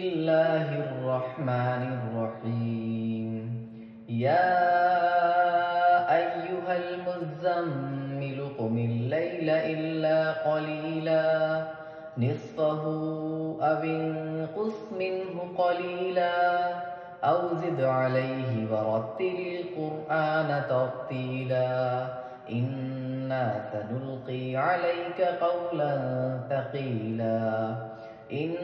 الله الرحمن الرحيم. يا أيها المزمل قم الليل إلا قليلا نصفه أو انقص منه قليلا أو زد عليه ورتل القرآن ترتيلا إنا سنلقي عليك قولا ثقيلا إن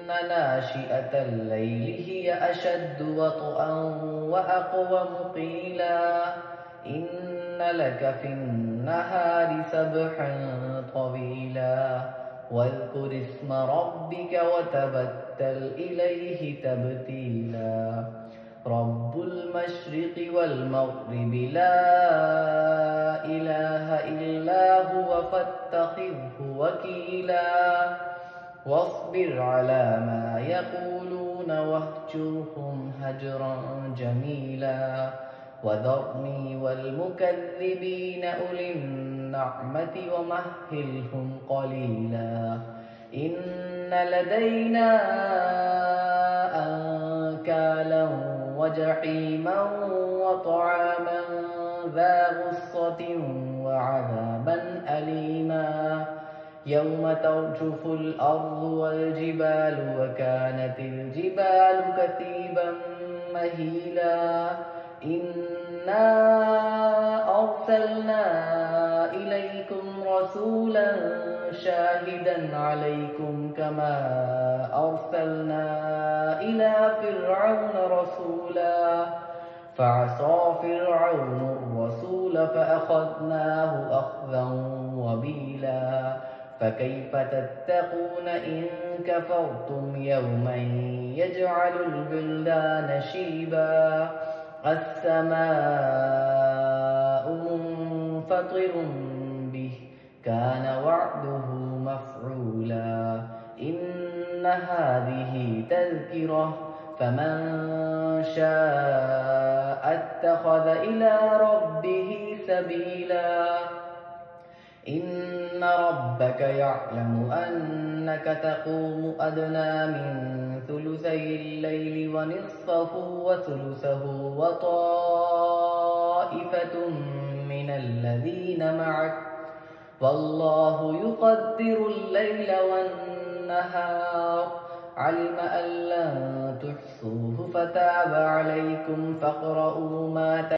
ناشئة الليل هي أشد وطئا وأقوم قيلا إن لك في النهار سبحا طويلا واذكر اسم ربك وتبتل إليه تبتيلا رب المشرق والمغرب لا إله إلا هو فاتخذه وكيلا واصبر على ما يقولون واهجرهم هجرا جميلا وذرني والمكذبين أولي النعمة ومهلهم قليلا إن لدينا أنكالا وجحيما وطعاما ذا غصة وعذابا أليما يوم ترجف الأرض والجبال وكانت الجبال كثيبا مهيلا إنا أرسلنا إليكم رسولا شاهدا عليكم كما أرسلنا إلى فرعون رسولا فعصى فرعون الرسول فأخذناه أخذا وبيلا فكيف تتقون إن كفرتم يوما يجعل البلدان شيبا السماء منفطر به كان وعده مفعولا إن هذه تذكرة فمن شاء اتخذ إلى ربه سبيلا إن ربك يعلم أنك تقوم أدنى من ثلثي الليل ونصفه وثلثه وطائفة من الذين معك والله يقدر الليل والنهار علم أن لن تحصوه فتاب عليكم فاقرؤوا ما